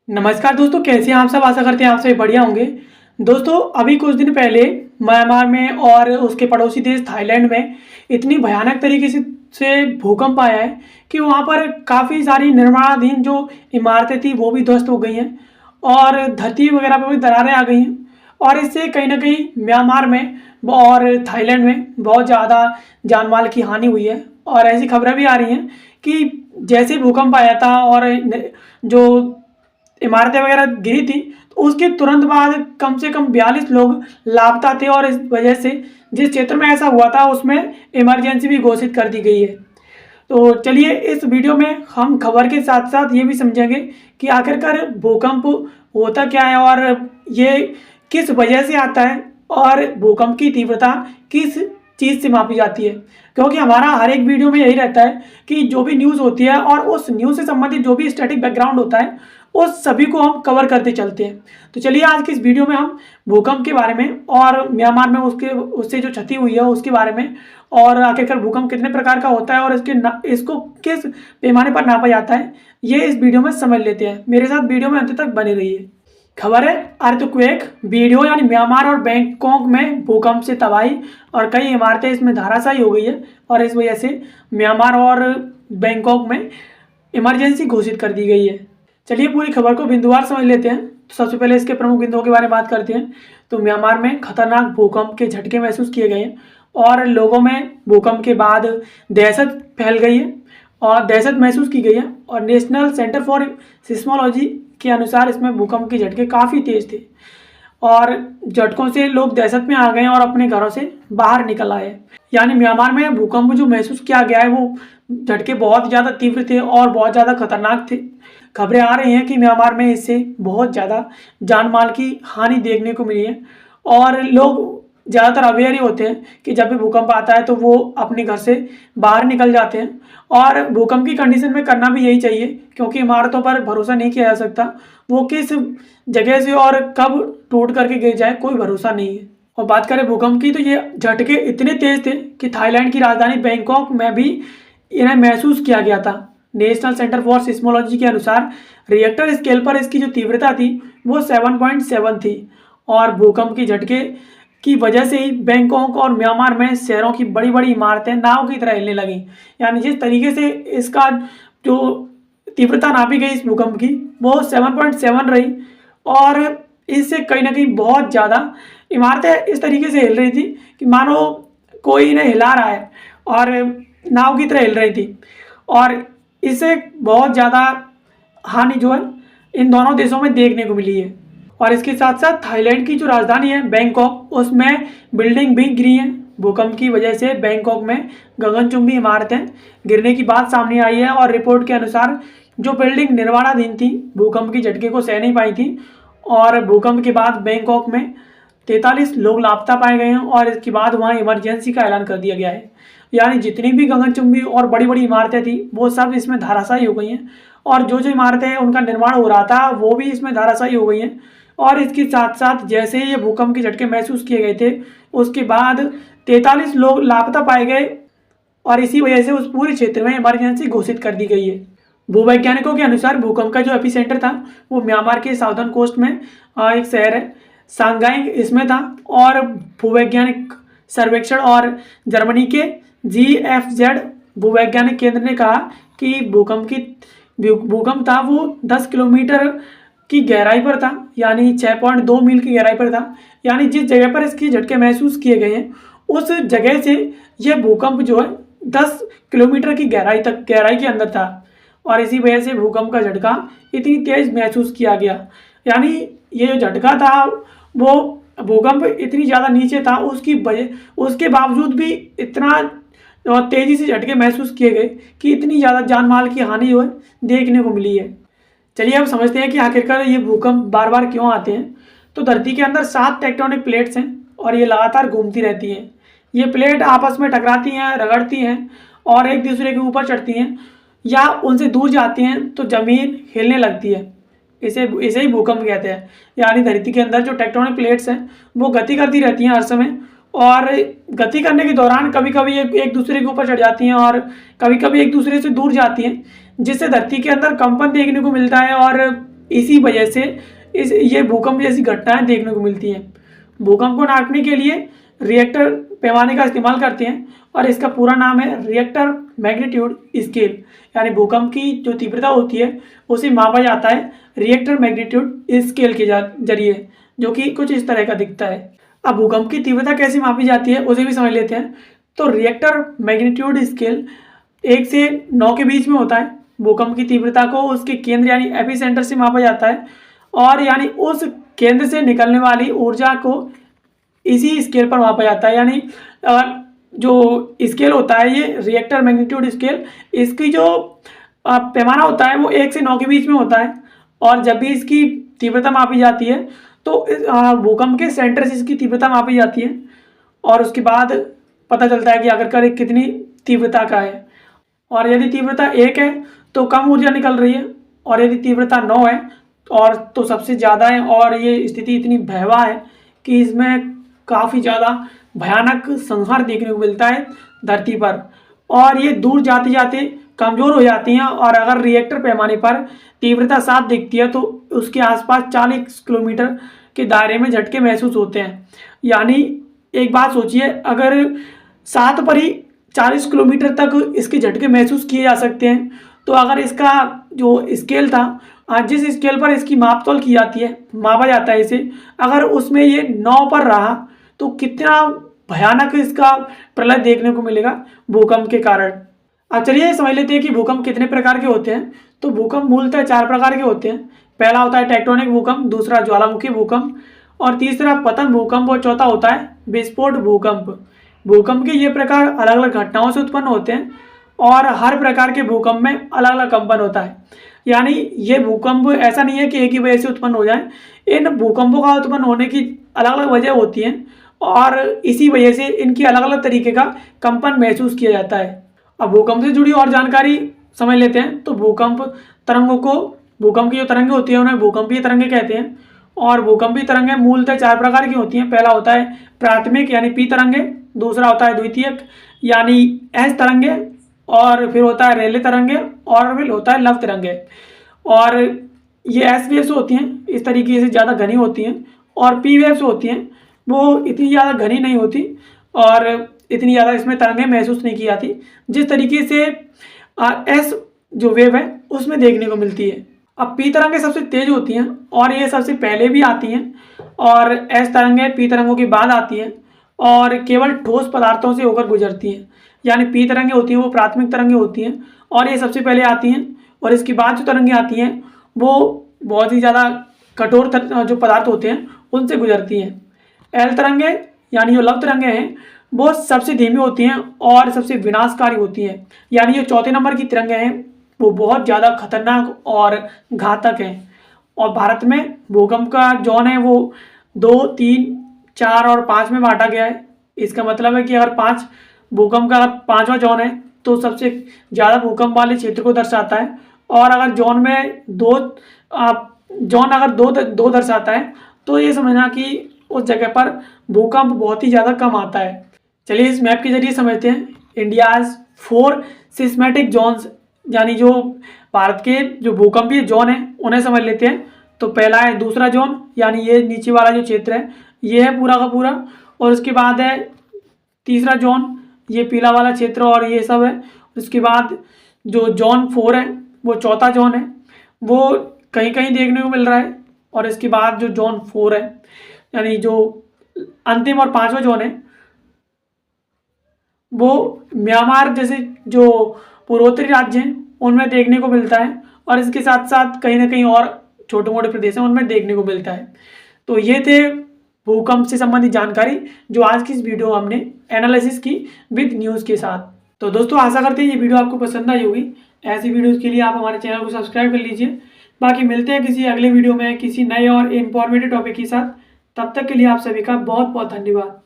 नमस्कार दोस्तों, कैसे हैं आप सब। आशा करते हैं आप सभी बढ़िया होंगे। दोस्तों, अभी कुछ दिन पहले म्यांमार में और उसके पड़ोसी देश थाईलैंड में इतनी भयानक तरीके से भूकंप आया है कि वहाँ पर काफ़ी सारी निर्माणाधीन जो इमारतें थी वो भी ध्वस्त हो गई हैं और धरती वगैरह पर भी दरारें आ गई हैं। और इससे कहीं ना कहीं म्यांमार में और थाईलैंड में बहुत ज़्यादा जान माल की हानि हुई है। और ऐसी खबरें भी आ रही हैं कि जैसे भूकंप आया था और जो इमारतें वगैरह गिरी थी तो उसके तुरंत बाद कम से कम 42 लोग लापता थे। और इस वजह से जिस क्षेत्र में ऐसा हुआ था उसमें इमरजेंसी भी घोषित कर दी गई है। तो चलिए इस वीडियो में हम खबर के साथ साथ ये भी समझेंगे कि आखिरकार भूकंप होता क्या है और ये किस वजह से आता है और भूकंप की तीव्रता किस चीज़ से मापी जाती है। क्योंकि हमारा हर एक वीडियो में यही रहता है कि जो भी न्यूज़ होती है और उस न्यूज़ से संबंधित जो भी स्टैटिक बैकग्राउंड होता है उस सभी को हम कवर करते चलते हैं। तो चलिए आज की इस वीडियो में हम भूकंप के बारे में और म्यांमार में उससे जो क्षति हुई है उसके बारे में और आखिरकार भूकंप कितने प्रकार का होता है और इसको किस पैमाने पर नापा जाता है ये इस वीडियो में समझ लेते हैं। मेरे साथ वीडियो में अंत तक बने रहिए। खबर है अर्थक्वेक वीडियो यानी म्यांमार और बैंकॉक में भूकंप से तबाही और कई इमारतें इसमें धराशायी हो गई है और इस वजह से म्यांमार और बैंकॉक में इमरजेंसी घोषित कर दी गई है। चलिए पूरी खबर को बिंदुवार समझ लेते हैं। तो सबसे पहले इसके प्रमुख बिंदुओं के बारे में बात करते हैं। तो म्यांमार में खतरनाक भूकंप के झटके महसूस किए गए हैं और लोगों में भूकंप के बाद दहशत फैल गई है और दहशत महसूस की गई है। और नेशनल सेंटर फॉर सिस्मोलॉजी के अनुसार इसमें भूकंप के झटके काफ़ी तेज थे और झटकों से लोग दहशत में आ गए और अपने घरों से बाहर निकल आए। यानी म्यांमार में भूकंप जो महसूस किया गया है वो झटके बहुत ज़्यादा तीव्र थे और बहुत ज़्यादा खतरनाक थे। खबरें आ रही हैं कि म्यांमार में इससे बहुत ज़्यादा जान माल की हानि देखने को मिली है और लोग ज़्यादातर अवेयर ही होते हैं कि जब भी भूकंप आता है तो वो अपने घर से बाहर निकल जाते हैं। और भूकंप की कंडीशन में करना भी यही चाहिए क्योंकि इमारतों पर भरोसा नहीं किया जा सकता, वो किस जगह से और कब टूट करके गिर जाए कोई भरोसा नहीं है। और बात करें भूकंप की तो ये झटके इतने तेज थे कि थाईलैंड की राजधानी बैंकॉक में भी इन्हें महसूस किया गया था। नेशनल सेंटर फॉर सिस्मोलॉजी के अनुसार रिएक्टर स्केल पर इसकी जो तीव्रता थी वो 7.7 थी और भूकंप की झटके की वजह से ही बैंकॉक और म्यांमार में शहरों की बड़ी बड़ी इमारतें नाव की तरह हिलने लगी। यानी जिस तरीके से इसका जो तीव्रता नापी गई इस भूकंप की वो 7.7 रही और इससे कहीं ना कहीं बहुत ज़्यादा इमारतें इस तरीके से हिल रही थी कि मानो कोई इन्हें हिला रहा है और नाव की तरह हिल रही थी। और इससे बहुत ज़्यादा हानि जो है इन दोनों देशों में देखने को मिली है। और इसके साथ साथ थाईलैंड की जो राजधानी है बैंकॉक उसमें बिल्डिंग भी गिरी है। भूकंप की वजह से बैंकॉक में गगनचुंबी इमारतें गिरने की बात सामने आई है और रिपोर्ट के अनुसार जो बिल्डिंग निर्माणाधीन थी भूकंप की झटके को सह नहीं पाई थी। और भूकंप के बाद बैंकॉक में 43 लोग लापता पाए गए हैं और इसके बाद वहाँ इमरजेंसी का ऐलान कर दिया गया है। यानी जितनी भी गगनचुंबी और बड़ी बड़ी इमारतें थी वो सब इसमें धराशायी हो गई हैं और जो जो इमारतें हैं उनका निर्माण हो रहा था वो भी इसमें धराशायी हो गई हैं। और इसके साथ साथ जैसे ही ये भूकंप के झटके महसूस किए गए थे उसके बाद 43 लोग लापता पाए गए और इसी वजह से उस पूरे क्षेत्र में इमरजेंसी घोषित कर दी गई है। भूवैज्ञानिकों के अनुसार भूकंप का जो एपिसेंटर था वो म्यांमार के साउदर्न कोस्ट में एक शहर है सांगाई इसमें था। और भूवैज्ञानिक सर्वेक्षण और जर्मनी के GFZ भूवैज्ञानिक केंद्र ने कहा कि भूकंप था वो 10 किलोमीटर की गहराई पर था, यानी 6.2 मील की गहराई पर था। यानी जिस जगह पर इसकी झटके महसूस किए गए हैं उस जगह से यह भूकंप जो है 10 किलोमीटर की गहराई के अंदर था और इसी वजह से भूकंप का झटका इतनी तेज महसूस किया गया। यानी ये जो झटका था वो भूकंप इतनी ज़्यादा नीचे था उसके बावजूद भी इतना तेज़ी से झटके महसूस किए गए कि इतनी ज़्यादा जान माल की हानि जो है देखने को मिली है। चलिए अब समझते हैं कि आखिरकार ये भूकंप बार बार क्यों आते हैं। तो धरती के अंदर 7 टेक्टोनिक प्लेट्स हैं और ये लगातार घूमती रहती हैं। ये प्लेट आपस में टकराती हैं, रगड़ती हैं और एक दूसरे के ऊपर चढ़ती हैं या उनसे दूर जाती हैं तो ज़मीन हिलने लगती है। इसे ही भूकंप कहते हैं। यानी धरती के अंदर जो टेक्टोनिक प्लेट्स हैं वो गति करती रहती हैं हर समय और गति करने के दौरान कभी कभी एक दूसरे के ऊपर चढ़ जाती हैं और कभी कभी एक दूसरे से दूर जाती हैं जिससे धरती के अंदर कंपन देखने को मिलता है और इसी वजह से ये भूकंप जैसी घटनाएं देखने को मिलती हैं। भूकंप को नापने के लिए रिएक्टर पैमाने का इस्तेमाल करते हैं और इसका पूरा नाम है रिएक्टर मैग्नीट्यूड स्केल। यानी भूकंप की जो तीव्रता होती है उसे मापा जाता है रिएक्टर मैग्नीट्यूड स्केल के जरिए, जो कि कुछ इस तरह का दिखता है। अब भूकंप की तीव्रता कैसे मापी जाती है उसे भी समझ लेते हैं। तो रिएक्टर मैग्नीट्यूड स्केल 1 से 9 के बीच में होता है। भूकंप की तीव्रता को उसके केंद्र यानी एपिसेंटर से मापा जाता है और यानी उस केंद्र से निकलने वाली ऊर्जा को इसी स्केल पर मापा जाता है। यानी जो स्केल होता है ये रिएक्टर मैग्नीट्यूड स्केल, इसकी जो पैमाना होता है वो 1 से 9 के बीच में होता है। और जब भी इसकी तीव्रता मापी जाती है तो भूकंप के सेंटर से इसकी तीव्रता मापी जाती है और उसके बाद पता चलता है कि आखिरकार कितनी तीव्रता का है। और यदि तीव्रता 1 है तो कम ऊर्जा निकल रही है और यदि तीव्रता 9 है और तो सबसे ज़्यादा है। और ये स्थिति इतनी भयावह है कि इसमें काफ़ी ज़्यादा भयानक संहार देखने को मिलता है धरती पर और ये दूर जाते जाते कमज़ोर हो जाती हैं। और अगर रिएक्टर पैमाने पर तीव्रता 7 दिखती है तो उसके आसपास 40 किलोमीटर के दायरे में झटके महसूस होते हैं। यानी एक बात सोचिए, अगर 7 पर ही 40 किलोमीटर तक इसके झटके महसूस किए जा सकते हैं तो अगर इसका जो स्केल था, जिस स्केल पर इसकी मापतोल की जाती है, मापा जाता है इसे, अगर उसमें ये 9 पर रहा तो कितना भयानक इसका प्रलय देखने को मिलेगा भूकंप के कारण। अब चलिए समझ लेते हैं कि भूकंप कितने प्रकार के होते हैं। तो भूकंप मूलतः 4 प्रकार के होते हैं। पहला होता है टेक्टोनिक भूकंप, दूसरा ज्वालामुखी भूकंप और तीसरा पतन भूकंप और चौथा होता है विस्फोट भूकंप। भूकंप के ये प्रकार अलग अलग घटनाओं से उत्पन्न होते हैं और हर प्रकार के भूकंप में अलग अलग कंपन होता है। यानी ये भूकंप ऐसा नहीं है कि एक ही वजह से उत्पन्न हो जाए, इन भूकंपों का उत्पन्न होने की अलग अलग वजह होती हैं और इसी वजह से इनकी अलग अलग तरीके का कंपन महसूस किया जाता है। अब भूकंप से जुड़ी और जानकारी समझ लेते हैं। तो भूकंप तरंगों को, भूकंप की जो तरंगें होती हैं उन्हें भूकंपीय तरंगें कहते हैं। और भूकंपीय तरंगें मूलतः 4 प्रकार की होती हैं। पहला होता है प्राथमिक यानी पी तरंगें, दूसरा होता है द्वितीयक यानी एस तरंगें, और फिर होता है रेले तरंगें और फिर होता है लव तरंगें। और ये एस वेव्स होती हैं इस तरीके से ज़्यादा घनी होती हैं और पी वेव्स होती हैं वो इतनी ज़्यादा घनी नहीं होती और इतनी ज़्यादा इसमें तरंगें महसूस नहीं की जाती जिस तरीके से एस जो वेव है उसमें देखने को मिलती है। अब पी तरंगें सबसे तेज होती हैं और ये सबसे पहले भी आती हैं और एस तरंगें पी तरंगों के बाद आती हैं और केवल ठोस पदार्थों से होकर गुजरती हैं। यानी पी तरंगें होती हैं वो प्राथमिक तरंगें होती हैं और ये सबसे पहले आती हैं और इसके बाद जो तरंगें आती हैं वो बहुत ही ज़्यादा कठोर जो पदार्थ होते हैं उनसे गुजरती हैं। एल तरंगें यानी जो लव तरंगें हैं वो सबसे धीमी होती हैं और सबसे विनाशकारी होती हैं। यानी जो चौथे नंबर की तरंगें हैं वो बहुत ज़्यादा खतरनाक और घातक हैं। और भारत में भूकंप का जोन है वो 2, 3, 4 और 5 में बांटा गया है। इसका मतलब है कि अगर 5 भूकंप का 5वां जोन है तो सबसे ज़्यादा भूकंप वाले क्षेत्र को दर्शाता है। और अगर जोन में जोन अगर दो दर्शाता है तो ये समझना कि उस जगह पर भूकंप बहुत ही ज़्यादा कम आता है। चलिए इस मैप के जरिए समझते हैं इंडियाज़ 4 सिस्मेटिक जोन्स, यानी जो भारत के जो भूकंपीय जोन है उन्हें समझ लेते हैं। तो पहला है दूसरा जोन, यानी ये नीचे वाला जो क्षेत्र है ये है पूरा का पूरा। और उसके बाद है तीसरा जोन, ये पीला वाला क्षेत्र और ये सब है। उसके बाद जो जोन 4 है वो चौथा जोन है, वो कहीं कहीं देखने को मिल रहा है। और इसके बाद जो जोन 4 है यानी जो अंतिम और 5वां जोन है वो म्यांमार जैसे जो पूर्वोत्तरी राज्य हैं उनमें देखने को मिलता है और इसके साथ साथ कहीं ना कहीं और छोटे मोटे प्रदेश हैं उनमें देखने को मिलता है। तो ये थे भूकंप से संबंधित जानकारी जो आज की इस वीडियो में हमने एनालिसिस की विद न्यूज़ के साथ। तो दोस्तों आशा करते हैं ये वीडियो आपको पसंद आई होगी। ऐसी वीडियोज़ के लिए आप हमारे चैनल को सब्सक्राइब कर लीजिए। बाकी मिलते हैं किसी अगले वीडियो में किसी नए और इन्फॉर्मेटिव टॉपिक के साथ। तब तक के लिए आप सभी का बहुत बहुत धन्यवाद।